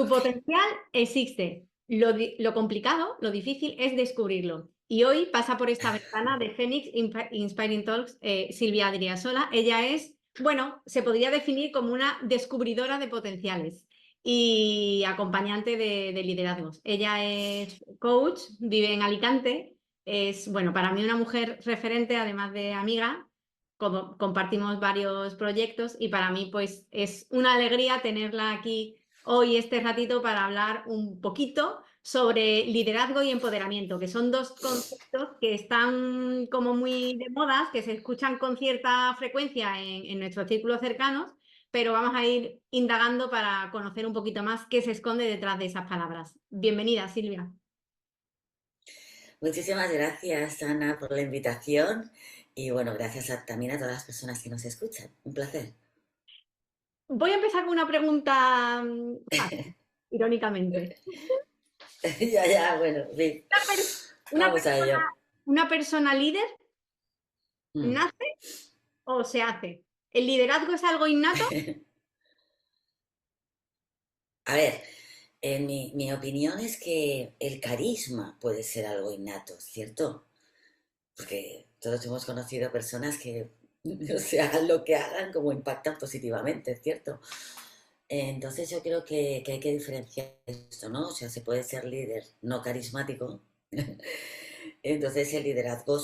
Tu potencial existe. Lo complicado, lo difícil es descubrirlo. Y hoy pasa por esta ventana de Phoenix Inspiring Talks Silvia Adriasola. Ella es, bueno, se podría definir como una descubridora de potenciales y acompañante de liderazgos. Ella es coach, vive en Alicante, es, bueno, para mí una mujer referente, además de amiga. Compartimos varios proyectos y para mí pues es una alegría tenerla aquí hoy este ratito para hablar un poquito sobre liderazgo y empoderamiento, que son dos conceptos que están como muy de moda, que se escuchan con cierta frecuencia en nuestros círculos cercanos, pero vamos a ir indagando para conocer un poquito más qué se esconde detrás de esas palabras. Bienvenida, Silvia. Muchísimas gracias, Ana, por la invitación y bueno, gracias también a todas las personas que nos escuchan. Un placer. Voy a empezar con una pregunta fácil, irónicamente. Ya, ya, bueno, sí. ¿Una, per- una Vamos a persona, ello. una persona líder Mm. nace o se hace? ¿El liderazgo es algo innato? A ver, mi opinión es que el carisma puede ser algo innato, ¿cierto? Porque todos hemos conocido personas que, o sea, hagan lo que hagan, como impactan positivamente, ¿cierto? Entonces yo creo que hay que diferenciar esto, ¿no? O sea, se puede ser líder no carismático. Entonces el liderazgo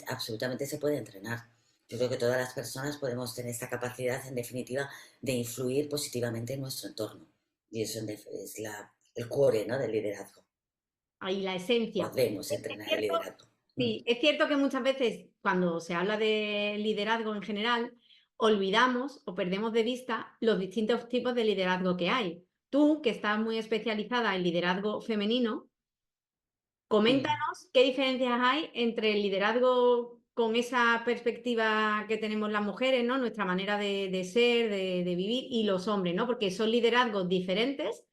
absolutamente se puede entrenar. Yo creo que todas las personas podemos tener esta capacidad, en definitiva, de influir positivamente en nuestro entorno. Y eso es el core, ¿no?, del liderazgo. Ahí la esencia. Podemos Es entrenar el cierto, liderazgo. Mm. sí, es cierto que muchas veces cuando se habla de liderazgo en general, olvidamos o perdemos de vista los distintos tipos de liderazgo que hay. Tú, que estás muy especializada en liderazgo femenino, Mm. coméntanos qué diferencias hay entre el liderazgo con esa perspectiva que tenemos las mujeres, ¿no? Nuestra manera de ser, de vivir, y los hombres, ¿no? Porque son liderazgos diferentes,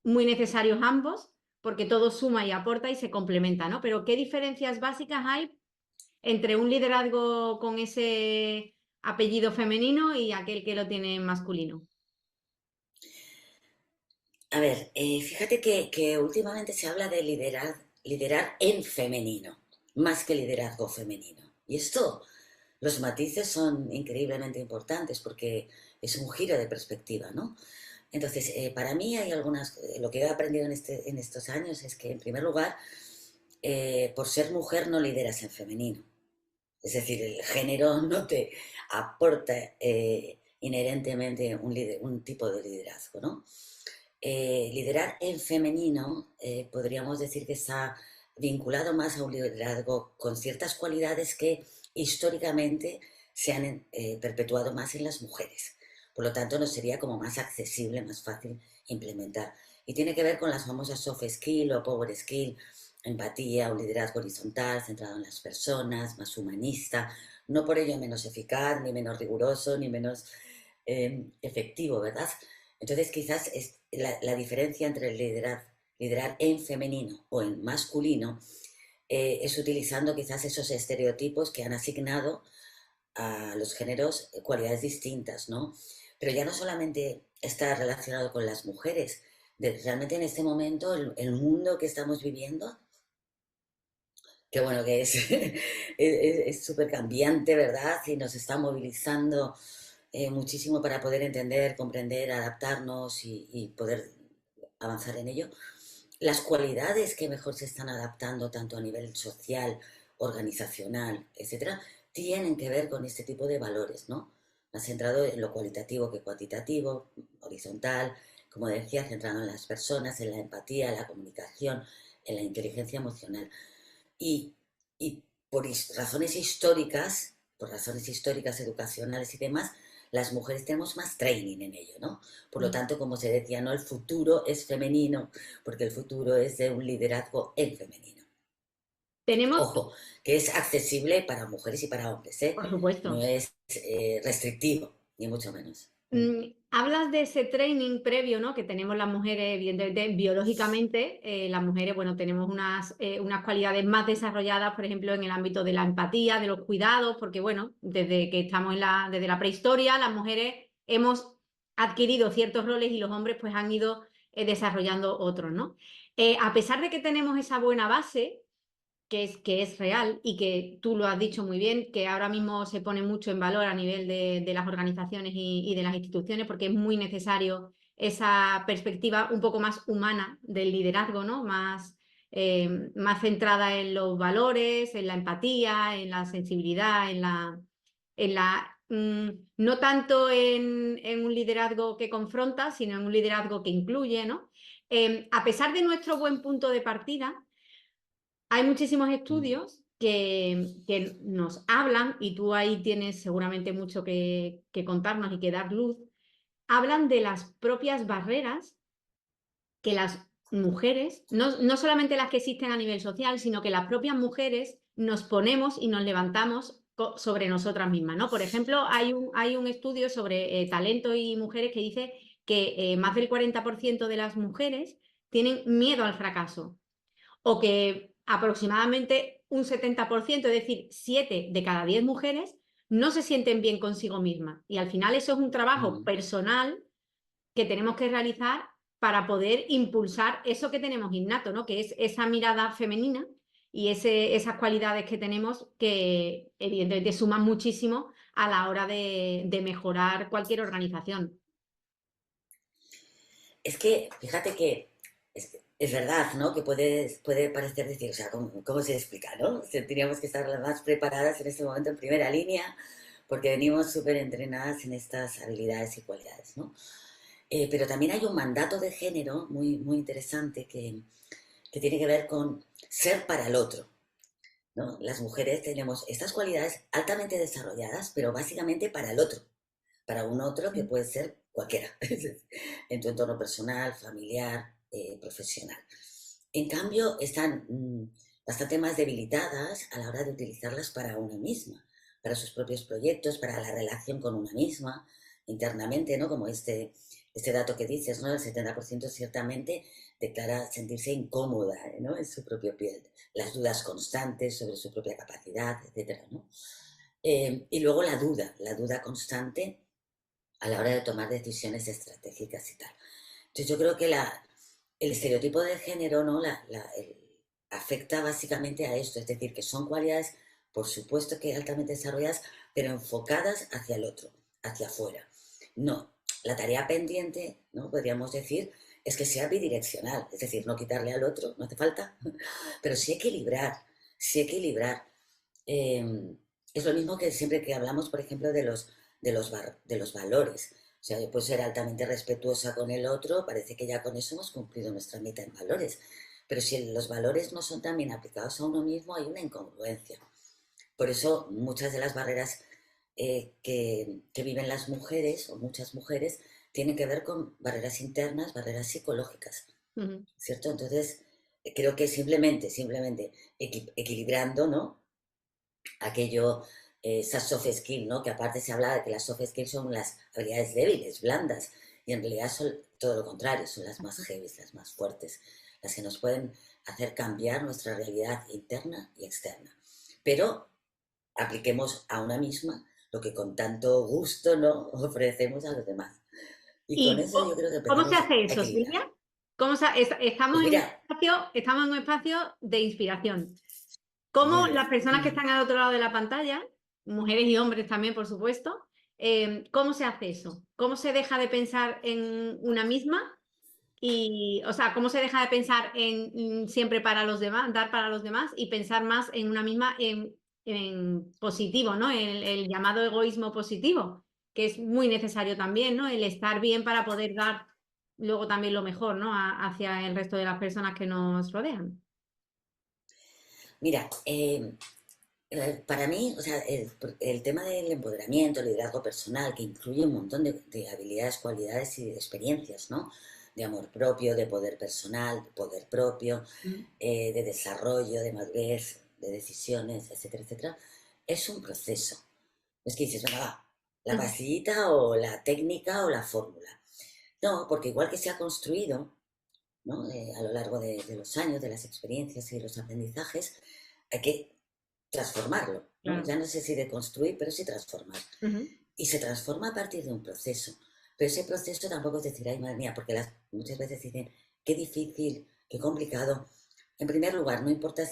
muy necesarios ambos, porque todo suma y aporta y se complementa, ¿no? Pero ¿qué diferencias básicas hay entre un liderazgo con ese apellido femenino y aquel que lo tiene masculino? A ver, fíjate que últimamente se habla de liderar en femenino, más que liderazgo femenino. Y esto, los matices son increíblemente importantes porque es un giro de perspectiva, ¿no? Entonces, para mí hay lo que he aprendido en estos años es que, en primer lugar, por ser mujer no lideras en femenino. Es decir, el género no te aporta inherentemente un tipo de liderazgo, ¿no? Liderar en femenino podríamos decir que está vinculado más a un liderazgo con ciertas cualidades que históricamente se han perpetuado más en las mujeres. Por lo tanto, nos sería como más accesible, más fácil implementar. Y tiene que ver con las famosas soft skill o power skill, empatía, un liderazgo horizontal, centrado en las personas, más humanista, no por ello menos eficaz, ni menos riguroso, ni menos efectivo, ¿verdad? Entonces, quizás es la diferencia entre liderar en femenino o en masculino es utilizando quizás esos estereotipos que han asignado a los géneros cualidades distintas, ¿no? Pero ya no solamente está relacionado con las mujeres, realmente en este momento el mundo que estamos viviendo, que bueno que es es súper cambiante, ¿verdad? Y nos está movilizando muchísimo para poder entender, comprender, adaptarnos y poder avanzar en ello. Las cualidades que mejor se están adaptando tanto a nivel social, organizacional, etcétera, tienen que ver con este tipo de valores, ¿no? Más centrado en lo cualitativo que cuantitativo, horizontal, como decía, centrado en las personas, en la empatía, la comunicación, en la inteligencia emocional. Y, y por razones históricas, educacionales y demás, las mujeres tenemos más training en ello, ¿no? Por lo tanto, como se decía, no, el futuro es femenino, porque el futuro es de un liderazgo en femenino. Tenemos, Ojo, que es accesible para mujeres y para hombres, ¿eh? por No supuesto. es restrictivo, ni mucho menos. Hablas de ese training previo, ¿no? Que tenemos las mujeres, evidentemente, biológicamente, las mujeres, bueno, tenemos unas cualidades más desarrolladas, por ejemplo, en el ámbito de la empatía, de los cuidados, porque, bueno, desde que estamos desde la prehistoria, las mujeres hemos adquirido ciertos roles y los hombres, pues, han ido desarrollando otros, ¿no? A pesar de que tenemos esa buena base, que es real y que tú lo has dicho muy bien, que ahora mismo se pone mucho en valor a nivel de las organizaciones y de las instituciones, porque es muy necesario esa perspectiva un poco más humana del liderazgo, ¿no? Más centrada en los valores, en la empatía, en la sensibilidad, no tanto en un liderazgo que confronta, sino en un liderazgo que incluye, ¿no? A pesar de nuestro buen punto de partida, hay muchísimos estudios que nos hablan, y tú ahí tienes seguramente mucho que contarnos y que dar luz, hablan de las propias barreras que las mujeres, no solamente las que existen a nivel social, sino que las propias mujeres nos ponemos y nos levantamos sobre nosotras mismas, ¿no? Por ejemplo, hay un estudio sobre talento y mujeres que dice que más del 40% de las mujeres tienen miedo al fracaso, o que aproximadamente un 70%, es decir, 7 de cada 10 mujeres, no se sienten bien consigo mismas. Y al final eso es un trabajo Mm. personal que tenemos que realizar para poder impulsar eso que tenemos innato, ¿no? Que es esa mirada femenina y esas cualidades que tenemos que evidentemente suman muchísimo a la hora de mejorar cualquier organización. Es que, fíjate que es verdad, ¿no? Que puede parecer decir, o sea, ¿cómo se explica, no? Tendríamos que estar las más preparadas en este momento en primera línea, porque venimos súper entrenadas en estas habilidades y cualidades, ¿no? Pero también hay un mandato de género muy interesante que tiene que ver con ser para el otro, ¿no? Las mujeres tenemos estas cualidades altamente desarrolladas, pero básicamente para el otro, para un otro que puede ser cualquiera, en tu entorno personal, familiar, profesional. En cambio, están bastante más debilitadas a la hora de utilizarlas para una misma, para sus propios proyectos, para la relación con una misma, internamente, ¿no? Como este dato que dices, ¿no? El 70% ciertamente declara sentirse incómoda, ¿no? En su propia piel, las dudas constantes sobre su propia capacidad, etcétera, ¿no? Y luego la duda constante a la hora de tomar decisiones estratégicas y tal. Entonces yo creo que el estereotipo de género, ¿no? Afecta básicamente a esto, es decir, que son cualidades, por supuesto que altamente desarrolladas, pero enfocadas hacia el otro, hacia afuera. No, la tarea pendiente, ¿no? Podríamos decir, es que sea bidireccional, es decir, no quitarle al otro, no hace falta, pero sí equilibrar, sí equilibrar. Eh, es lo mismo que siempre que hablamos, por ejemplo, de los valores. O sea, yo puedo ser altamente respetuosa con el otro, parece que ya con eso hemos cumplido nuestra meta en valores. Pero si los valores no son también aplicados a uno mismo, hay una incongruencia. Por eso muchas de las barreras que viven las mujeres, o muchas mujeres, tienen que ver con barreras internas, barreras psicológicas, Uh -huh. ¿cierto? Entonces, creo que simplemente equilibrando, ¿no? Aquello, esas soft skills, ¿no? Que aparte se habla de que las soft skills son las habilidades débiles, blandas, y en realidad son todo lo contrario, son las más heavy, las más fuertes, las que nos pueden hacer cambiar nuestra realidad interna y externa. Pero apliquemos a una misma lo que con tanto gusto, ¿no? Ofrecemos a los demás. Y con ¿Y eso yo creo que cómo se empezamos hace a eso, equilibrar. Silvia? Pues mira, Estamos en un espacio de inspiración. muy ¿Cómo las bien. personas que están al otro lado de la pantalla, mujeres y hombres también, por supuesto, cómo se hace eso? ¿Cómo se deja de pensar en una misma? Y, o sea, ¿cómo se deja de pensar en siempre para los demás, dar para los demás y pensar más en una misma, en positivo, ¿no? El llamado egoísmo positivo, que es muy necesario también, ¿no? El estar bien para poder dar luego también lo mejor, ¿no? Hacia el resto de las personas que nos rodean. Mira, para mí, o sea, el tema del empoderamiento, el liderazgo personal, que incluye un montón de habilidades, cualidades y de experiencias, ¿no? De amor propio, de poder personal, de poder propio, Mm. de desarrollo, de madurez, de decisiones, etcétera, etcétera, es un proceso. No es que dices, venga, va, la Ujú. pastillita o la técnica o la fórmula. No, porque igual que se ha construido, ¿no? A lo largo de los años, de las experiencias y los aprendizajes, hay que transformarlo, ¿no? Claro. Ya no sé si de construir, pero sí transformar. Ujú. Y se transforma a partir de un proceso. Pero ese proceso tampoco es decir, ay, madre mía, porque muchas veces dicen, qué difícil, qué complicado. En primer lugar, no importa,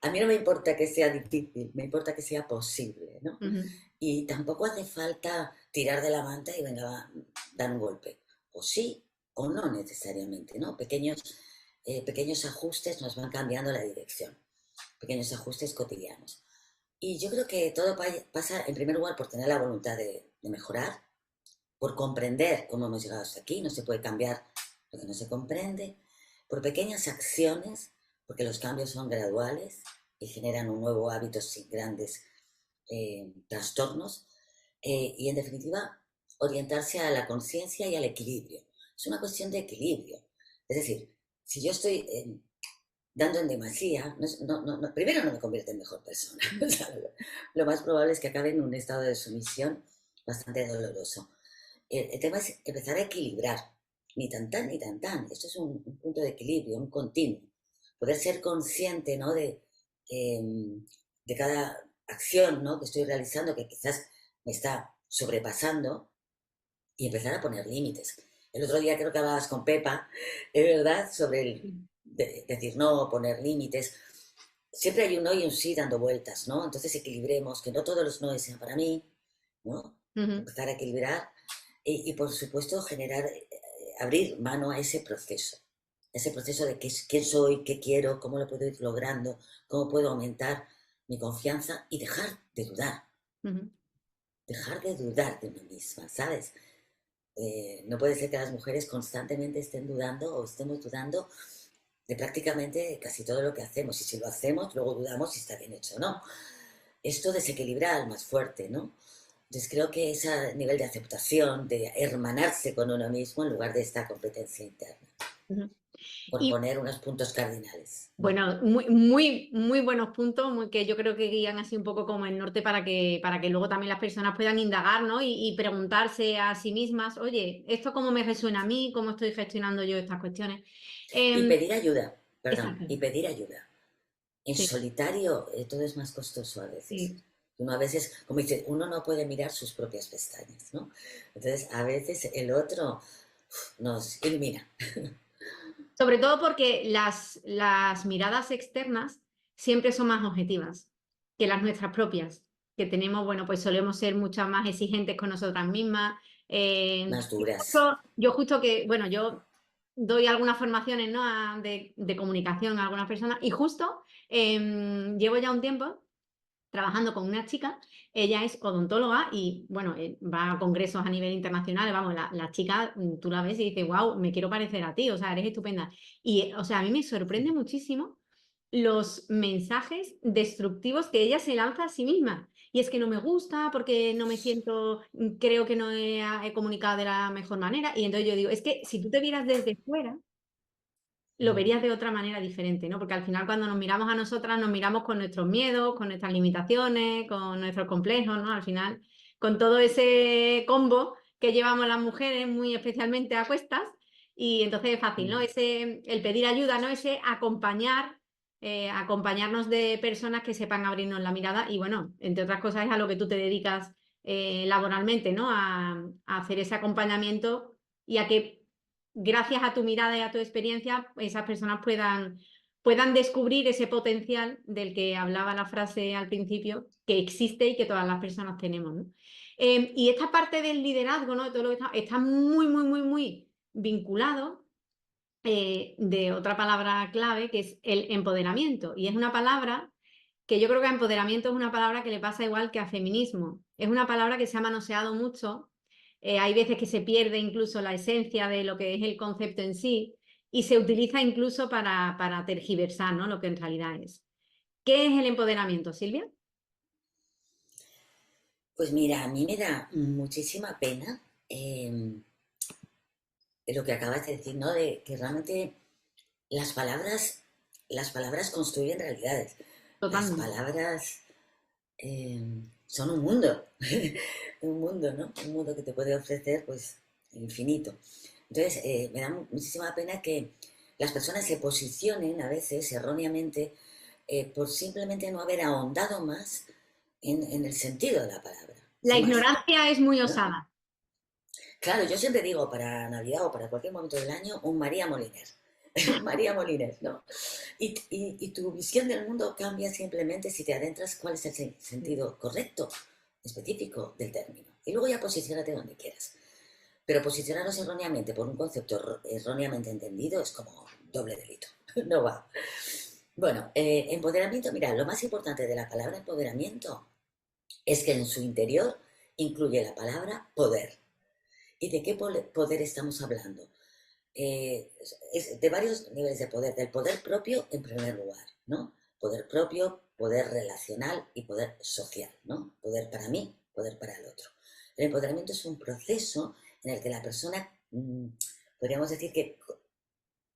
a mí no me importa que sea difícil, me importa que sea posible, ¿no? Ujú, Y tampoco hace falta tirar de la manta y venga, dar un golpe. O sí, o no necesariamente, ¿no? Pequeños ajustes nos van cambiando la dirección, pequeños ajustes cotidianos. Y yo creo que todo pasa, en primer lugar, por tener la voluntad de mejorar, por comprender cómo hemos llegado hasta aquí, no se puede cambiar lo que no se comprende, por pequeñas acciones, porque los cambios son graduales y generan un nuevo hábito sin grandes trastornos, y en definitiva, orientarse a la conciencia y al equilibrio. Es una cuestión de equilibrio. Es decir, si yo estoy dando en demasía, primero no me convierte en mejor persona. O sea, lo más probable es que acabe en un estado de sumisión bastante doloroso. El tema es empezar a equilibrar, ni tan tan ni tan tan. Esto es un punto de equilibrio, un continuo. Poder ser consciente, ¿no? De cada acción, ¿no? Que estoy realizando, que quizás me está sobrepasando, y empezar a poner límites. El otro día creo que hablabas con Pepa, es verdad, sobre decir no, poner límites. Siempre hay un no y un sí dando vueltas, ¿no? Entonces equilibremos, que no todos los no sean para mí, ¿no? ujú. Empezar a equilibrar y por supuesto generar, abrir mano a ese proceso de quién soy, qué quiero, cómo lo puedo ir logrando, cómo puedo aumentar mi confianza y Ujú. dejar de dudar de mí misma, ¿sabes? No puede ser que las mujeres constantemente estén dudando o estemos dudando de prácticamente casi todo lo que hacemos. Y si lo hacemos, luego dudamos si está bien hecho o no. Esto desequilibra al más fuerte, ¿no? Entonces creo que ese nivel de aceptación, de hermanarse con uno mismo en lugar de esta competencia interna, Ujú. por Y poner unos puntos cardinales. bueno, muy buenos puntos, que yo creo que guían así un poco como el norte para que luego también las personas puedan indagar, ¿no? Y preguntarse a sí mismas, oye, ¿esto cómo me resuena a mí? ¿Cómo estoy gestionando yo estas cuestiones? Y Em, pedir ayuda, perdón, exacto, y pedir ayuda. En sí, solitario todo es más costoso a veces. sí. Uno a veces, como dice, uno no puede mirar sus propias pestañas, ¿no? Entonces a veces el otro nos ilumina. Sobre todo porque las miradas externas siempre son más objetivas que las nuestras propias, que tenemos, bueno, pues solemos ser muchas más exigentes con nosotras mismas. Más Y duras. yo justo que, bueno, yo doy algunas formaciones, ¿no? De comunicación a algunas personas y justo llevo ya un tiempo trabajando con una chica, ella es odontóloga y, bueno, va a congresos a nivel internacional, vamos, la chica, tú la ves y dices, wow, me quiero parecer a ti, o sea, eres estupenda. Y, o sea, a mí me sorprende muchísimo los mensajes destructivos que ella se lanza a sí misma. Y es que no me gusta porque no me siento, creo que no he comunicado de la mejor manera. Y entonces yo digo, es que si tú te vieras desde fuera, lo Mm. verías de otra manera diferente, ¿no? Porque al final cuando nos miramos a nosotras, nos miramos con nuestros miedos, con nuestras limitaciones, con nuestros complejos, ¿no? Al final, con todo ese combo que llevamos las mujeres, muy especialmente a cuestas, y entonces es fácil, ¿no? Mm. El pedir ayuda, ¿no? Ese acompañar, acompañarnos de personas que sepan abrirnos la mirada y, bueno, entre otras cosas es a lo que tú te dedicas laboralmente, ¿no? A hacer ese acompañamiento y a que gracias a tu mirada y a tu experiencia, esas personas puedan descubrir ese potencial del que hablaba la frase al principio, que existe y que todas las personas tenemos, ¿no? Y esta parte del liderazgo, ¿no? De todo lo que está muy vinculado de otra palabra clave, que es el empoderamiento. Y es una palabra que yo creo que a empoderamiento es una palabra que le pasa igual que a feminismo. Es una palabra que se ha manoseado mucho. Hay veces que se pierde incluso la esencia de lo que es el concepto en sí y se utiliza incluso para tergiversar, ¿no? Lo que en realidad es. ¿Qué es el empoderamiento, Silvia? Pues mira, a mí me da muchísima pena lo que acabas de decir, ¿no? De que realmente las palabras, las palabras construyen realidades. Las Totalmente. palabras son un mundo, un mundo, ¿no? Un mundo que te puede ofrecer, pues, infinito. Entonces, me da muchísima pena que las personas se posicionen a veces erróneamente por simplemente no haber ahondado más en el sentido de la palabra, La sin más, ignorancia es muy ¿no? osada. Claro, yo siempre digo para Navidad o para cualquier momento del año, un María Moliner. María Moliner, ¿no? Y tu visión del mundo cambia simplemente si te adentras cuál es el sentido correcto, específico del término. Y luego ya posiciónate donde quieras. Pero posicionarnos erróneamente por un concepto erróneamente entendido es como doble delito. No va. Bueno, empoderamiento, mira, lo más importante de la palabra empoderamiento es que en su interior incluye la palabra poder. ¿Y de qué poder estamos hablando? Es de varios niveles de poder, del poder propio en primer lugar, ¿no? Poder propio, poder relacional y poder social, ¿no? Poder para mí, poder para el otro. El empoderamiento es un proceso en el que la persona, podríamos decir que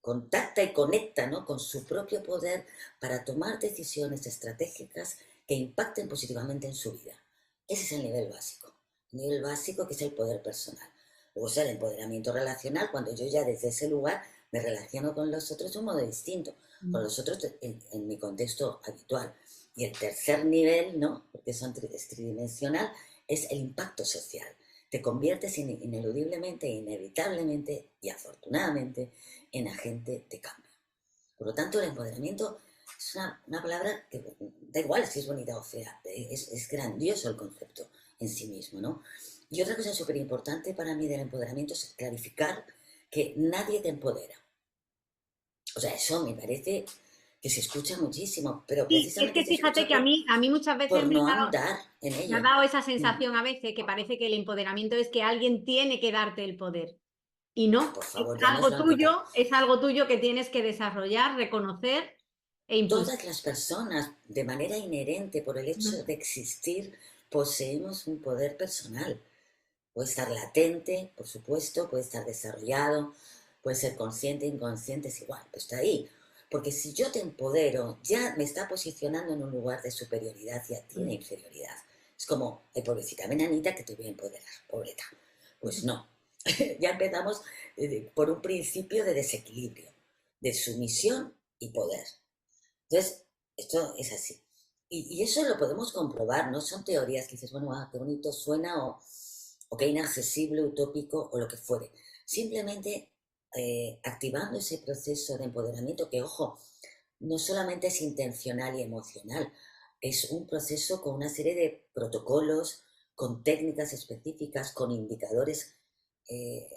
contacta y conecta, ¿no?, con su propio poder para tomar decisiones estratégicas que impacten positivamente en su vida. Ese es el nivel básico. El nivel básico que es el poder personal. Luego está el empoderamiento relacional, cuando yo ya desde ese lugar me relaciono con los otros de un modo distinto, con los otros en mi contexto habitual. Y el tercer nivel, ¿no?, porque es tridimensional, es el impacto social. Te conviertes ineludiblemente, inevitablemente y afortunadamente en agente de cambio. Por lo tanto, el empoderamiento es una palabra que da igual si es bonita o fea, es grandioso el concepto en sí mismo, ¿no? Y otra cosa súper importante para mí del empoderamiento es clarificar que nadie te empodera. O sea, eso me parece que se escucha muchísimo, pero Sí, es precisamente que se escucha fíjate que a mí muchas veces por no andar en me ha ello. dado esa Mm. sensación a veces que parece que el empoderamiento es que alguien tiene que darte el poder. Y Ah, no, por favor, ya nos lo han quitado. es algo tuyo que tienes que desarrollar, reconocer e impulsar. Todas las personas, de manera inherente, por el hecho Ujú. de existir, poseemos un poder personal. Puede estar latente, por supuesto, puede estar desarrollado, puede ser consciente, inconsciente, es igual, pero está ahí. Porque si yo te empodero, ya me está posicionando en un lugar de superioridad y a ti de inferioridad. Es como, ay, pobrecita menanita que te voy a empoderar, pobreta. Pues no. Ya empezamos por un principio de desequilibrio, de sumisión y poder. Entonces, esto es así. Y eso lo podemos comprobar, no son teorías que dices, bueno, qué bonito suena o qué inaccesible, utópico o lo que fuere. Simplemente activando ese proceso de empoderamiento que, ojo, no solamente es intencional y emocional, es un proceso con una serie de protocolos, con técnicas específicas, con indicadores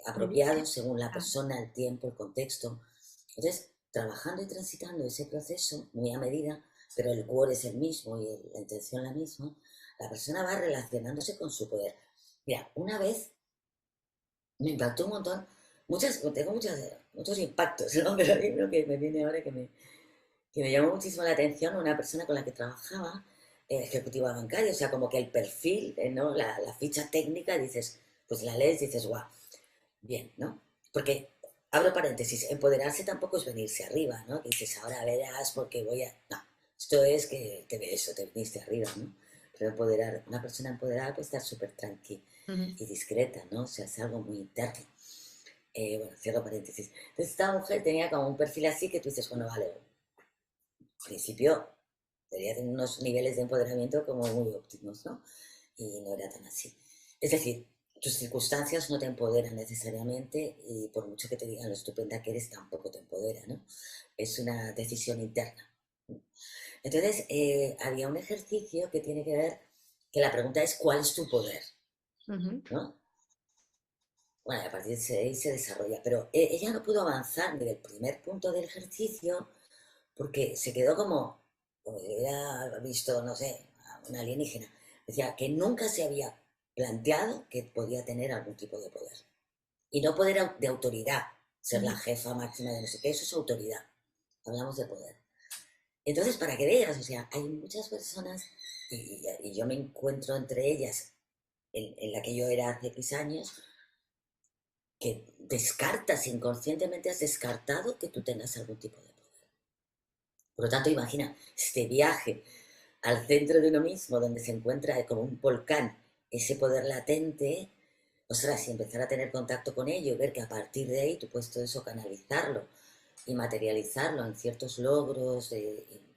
apropiados según la persona, el tiempo, el contexto. Entonces, trabajando y transitando ese proceso, muy a medida, pero el core es el mismo y la intención la misma, la persona va relacionándose con su poder. Mira, una vez me impactó un montón, tengo muchos impactos, ¿no? Pero hay uno que me viene ahora que me llamó muchísimo la atención, una persona con la que trabajaba, ejecutiva bancaria, o sea, como que el perfil, ¿no?, la ficha técnica, dices, pues la lees y dices, guau, bien, ¿no? Porque, abro paréntesis, empoderarse tampoco es venirse arriba, ¿no? Que dices, ahora verás porque voy a... No, esto es que te ves o te viniste arriba, ¿no? Pero una persona empoderada puede estar súper tranquila Ujú. y discreta, ¿no? O sea, es algo muy interno. Bueno, cierro paréntesis. Entonces, esta mujer tenía como un perfil así que tú dices, bueno, vale, al principio debería tener unos niveles de empoderamiento como muy óptimos, ¿no? Y no era tan así. Es decir, tus circunstancias no te empoderan necesariamente y por mucho que te digan lo estupenda que eres, tampoco te empodera, ¿no? Es una decisión interna. Entonces, había un ejercicio que tiene que ver, que la pregunta es, ¿cuál es tu poder? Ujú. ¿No? Bueno, a partir de ahí se desarrolla, pero ella no pudo avanzar ni del primer punto del ejercicio porque se quedó como, hubiera visto, no sé, a un alienígena. Decía que nunca se había planteado que podía tener algún tipo de poder. Y no poder de autoridad, ser la Ujú. jefa máxima de no sé qué, eso es autoridad. Hablamos de poder. Entonces, para que veas, o sea, hay muchas personas, y yo me encuentro entre ellas, en la que yo era hace X años, que descartas, inconscientemente has descartado que tú tengas algún tipo de poder. Por lo tanto, imagina este viaje al centro de uno mismo, donde se encuentra como un volcán ese poder latente, ostras, y empezar a tener contacto con ello, ver que a partir de ahí tú puedes todo eso canalizarlo y materializarlo en ciertos logros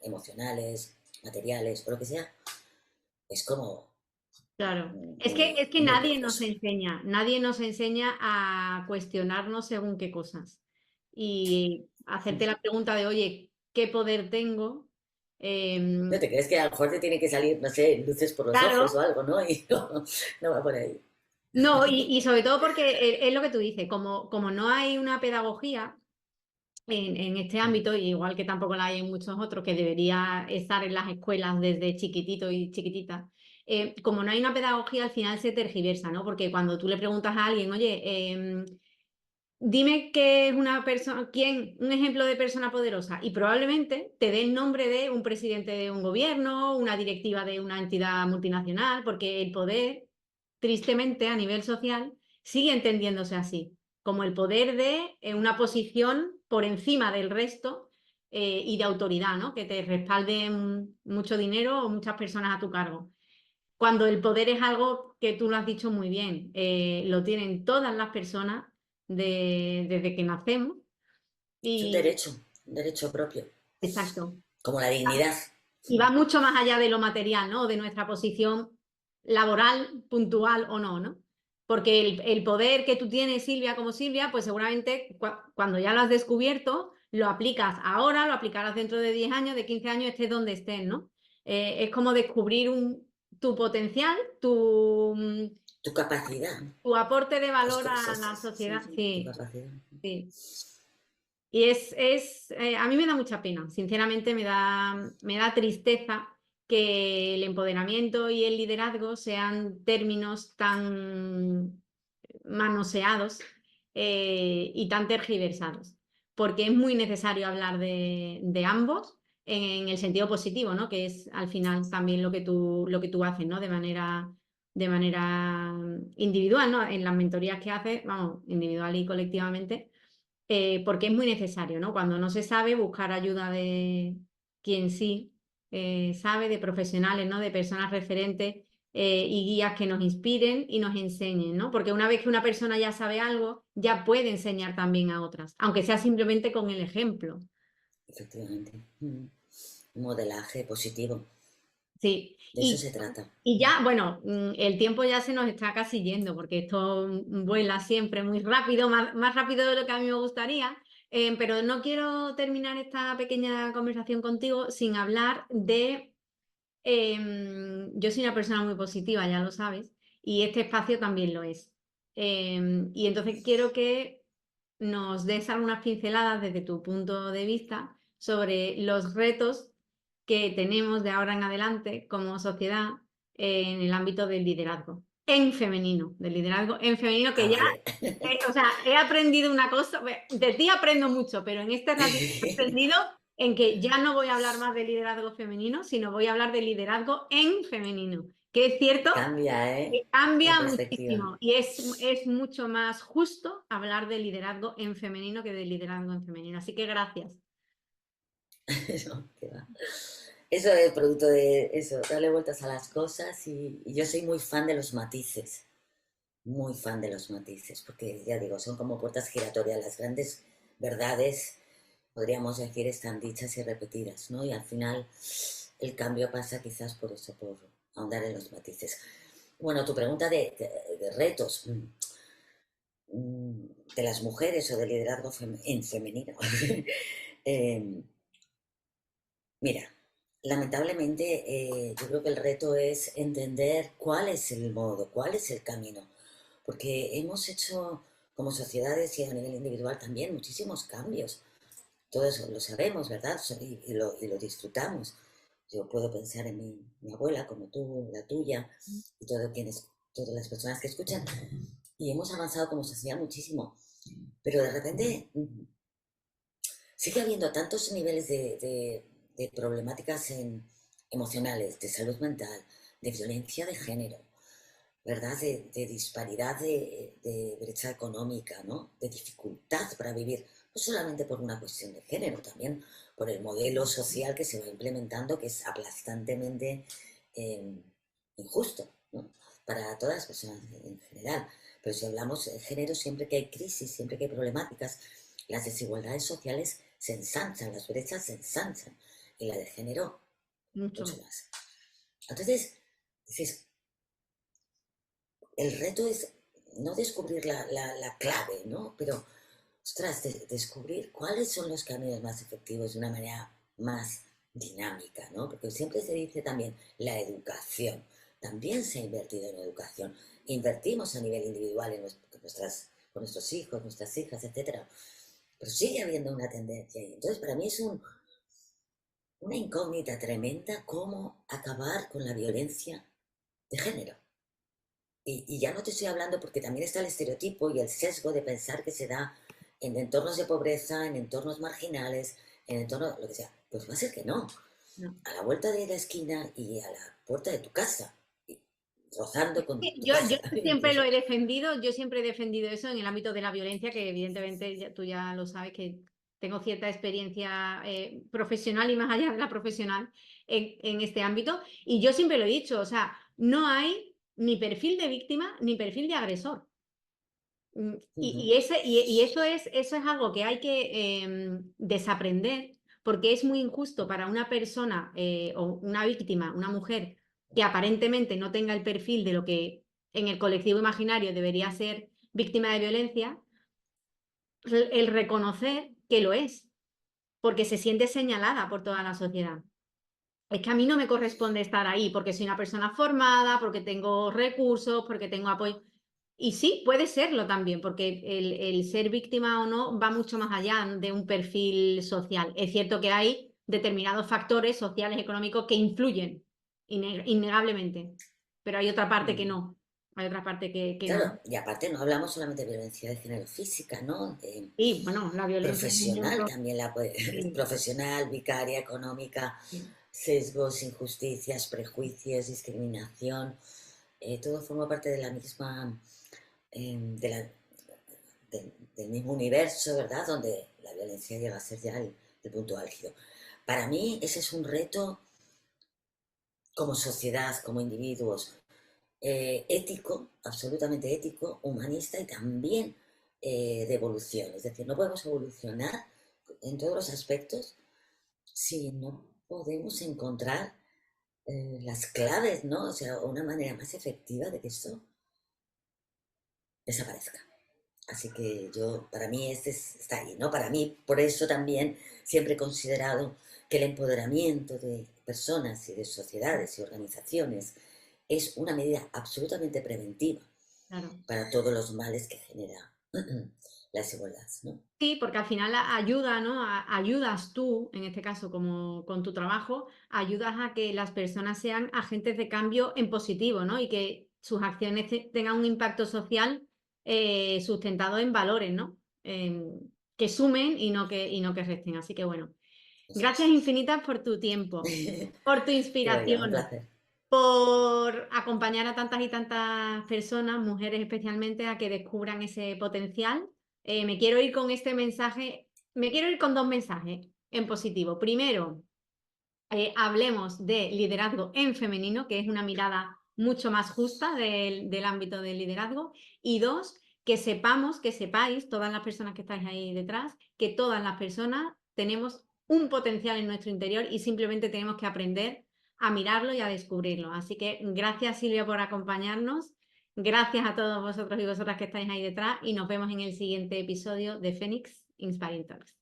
emocionales, materiales o lo que sea, es como, Claro. Es muy, que muy poderoso. nadie nos enseña a cuestionarnos según qué cosas. Y hacerte la pregunta de, oye, ¿qué poder tengo? ¿No Em, te crees que a lo mejor te tiene que salir, no sé, luces por los ojos claro, o algo, ¿no? Y no, no va por ahí. no, y sobre todo porque es lo que tú dices, como no hay una pedagogía en este ámbito, igual que tampoco la hay en muchos otros, que debería estar en las escuelas desde chiquitito y chiquitita, como no hay una pedagogía, al final se tergiversa, ¿no? Porque cuando tú le preguntas a alguien, oye, dime qué es una persona, quién, un ejemplo de persona poderosa, y probablemente te dé el nombre de un presidente de un gobierno, una directiva de una entidad multinacional, porque el poder, tristemente, a nivel social, sigue entendiéndose así, como el poder de una posición por encima del resto y de autoridad, ¿no? Que te respalde mucho dinero o muchas personas a tu cargo. Cuando el poder es algo que tú lo has dicho muy bien, lo tienen todas las personas desde que nacemos Es y un derecho propio, exacto. como la dignidad. Y va mucho más allá de lo material, ¿no? De nuestra posición laboral, puntual o no, ¿no? Porque el poder que tú tienes, Silvia, como Silvia, pues seguramente cuando ya lo has descubierto, lo aplicas ahora, lo aplicarás dentro de 10 años, de 15 años, estés donde estés, ¿no? Es como descubrir tu potencial, Tu capacidad, tu aporte de las valor a cosas, la sí, sociedad. sí, tu Sí, capacidad. sí. Y a mí me da mucha pena, sinceramente me da tristeza que el empoderamiento y el liderazgo sean términos tan manoseados y tan tergiversados, porque es muy necesario hablar de ambos en el sentido positivo, ¿no? Que es al final también lo que tú haces, ¿no? De manera individual, ¿no? En las mentorías que haces, vamos, individual y colectivamente porque es muy necesario, ¿no? Cuando no se sabe, buscar ayuda de quien sí sabe, de profesionales, ¿no? De personas referentes y guías que nos inspiren y nos enseñen, ¿no? Porque una vez que una persona ya sabe algo, ya puede enseñar también a otras, aunque sea simplemente con el ejemplo. Efectivamente. Un modelaje positivo. Sí, De eso se trata. y ya, bueno, el tiempo ya se nos está casi yendo, porque esto vuela siempre muy rápido, más rápido de lo que a mí me gustaría, pero no quiero terminar esta pequeña conversación contigo sin hablar yo soy una persona muy positiva, ya lo sabes, y este espacio también lo es. Y entonces quiero que nos des algunas pinceladas desde tu punto de vista sobre los retos que tenemos de ahora en adelante como sociedad en el ámbito del liderazgo en femenino, del liderazgo en femenino, que Ah, ya, vale. o sea, he aprendido una cosa, de ti aprendo mucho, pero en este ratito he aprendido en que ya no voy a hablar más de liderazgo femenino, sino voy a hablar de liderazgo en femenino, que es cierto Cambia, ¿eh? que La cambia perspectiva. muchísimo y es mucho más justo hablar de liderazgo en femenino que de liderazgo en femenino. Así que gracias. No, qué va. Eso es producto de eso, darle vueltas a las cosas y yo soy muy fan de los matices, muy fan de los matices, porque ya digo, son como puertas giratorias, las grandes verdades, podríamos decir, están dichas y repetidas, ¿no? Y al final el cambio pasa quizás por eso, por ahondar en los matices. Bueno, tu pregunta de retos de las mujeres o de liderazgo en femenino. Eh, Mira, lamentablemente yo creo que el reto es entender cuál es el modo, cuál es el camino, porque hemos hecho como sociedades y a nivel individual también muchísimos cambios. Todo eso lo sabemos, ¿verdad? Y lo disfrutamos. Yo puedo pensar en mi abuela como tú, la tuya, y todas las personas que escuchan, y hemos avanzado como sociedad muchísimo. Pero de repente sigue habiendo tantos niveles de problemáticas emocionales, de salud mental, de violencia de género, ¿verdad? De disparidad de brecha económica, ¿no? De dificultad para vivir, no solamente por una cuestión de género, también por el modelo social que se va implementando, que es aplastantemente eh, injusto, ¿no? Para todas las personas en general. Pero si hablamos de género, siempre que hay crisis, siempre que hay problemáticas, las desigualdades sociales se ensanchan, las brechas se ensanchan, y la de género Mucho mucho más. más. Entonces, dices, el reto es no descubrir la clave, ¿no? Pero, ostras, descubrir cuáles son los caminos más efectivos de una manera más dinámica, ¿no? Porque siempre se dice también la educación. También se ha invertido en educación. Invertimos a nivel individual en con nuestros hijos, nuestras hijas, etcétera. Pero sigue habiendo una tendencia ahí. Entonces, para mí es una incógnita tremenda cómo acabar con la violencia de género. Y ya no te estoy hablando porque también está el estereotipo y el sesgo de pensar que se da en entornos de pobreza, en entornos marginales, en entornos, lo que sea. Pues va a ser que no. No. A la vuelta de la esquina y a la puerta de tu casa, y rozando con tu Yo casa, siempre lo incluso. he defendido, yo siempre he defendido eso en el ámbito de la violencia, que evidentemente tú ya lo sabes que tengo cierta experiencia profesional y más allá de la profesional en este ámbito. Y yo siempre lo he dicho, o sea, no hay ni perfil de víctima ni perfil de agresor. Ujú, Y eso es algo que hay que desaprender, porque es muy injusto para una persona o una víctima, una mujer, que aparentemente no tenga el perfil de lo que en el colectivo imaginario debería ser víctima de violencia, el reconocer que lo es, porque se siente señalada por toda la sociedad. Es que a mí no me corresponde estar ahí porque soy una persona formada, porque tengo recursos, porque tengo apoyo. Y sí, puede serlo también, porque el ser víctima o no va mucho más allá de un perfil social. Es cierto que hay determinados factores sociales, económicos que influyen innegablemente, pero hay otra parte que ujú. no. Hay otra parte que no. Claro, y aparte no hablamos solamente de violencia de género física, ¿no? Y bueno, la violencia de Profesional género, también sí, profesional, vicaria, económica, sí, sesgos, injusticias, prejuicios, discriminación, todo forma parte de la misma, de del mismo universo, ¿verdad? Donde la violencia llega a ser ya el punto álgido. Para mí ese es un reto como sociedad, como individuos, ético, absolutamente ético, humanista y también de evolución. Es decir, no podemos evolucionar en todos los aspectos si no podemos encontrar las claves, ¿no? O sea, una manera más efectiva de que esto desaparezca. Así que yo, para mí, está ahí, ¿no? Para mí, por eso también siempre he considerado que el empoderamiento de personas y de sociedades y organizaciones es una medida absolutamente preventiva claro. para todos los males que genera la desigualdad, ¿no? Sí, porque al final ayuda, ¿no? Ayudas tú, en este caso, como con tu trabajo, ayudas a que las personas sean agentes de cambio en positivo, ¿no? Y que sus acciones tengan un impacto social sustentado en valores, ¿no? Que sumen y no que resten. Así que bueno, Eso gracias es. infinitas por tu tiempo, por tu Digo yo, un inspiración, placer. por acompañar a tantas y tantas personas, mujeres especialmente, a que descubran ese potencial. Me quiero ir con este mensaje, me quiero ir con dos mensajes en positivo. Primero, hablemos de liderazgo en femenino, que es una mirada mucho más justa del ámbito del liderazgo. Y dos, que sepamos, que sepáis, todas las personas que estáis ahí detrás, que todas las personas tenemos un potencial en nuestro interior y simplemente tenemos que aprender a mirarlo y a descubrirlo. Así que gracias, Silvia, por acompañarnos. Gracias a todos vosotros y vosotras que estáis ahí detrás y nos vemos en el siguiente episodio de Phoenix Inspiring Talks.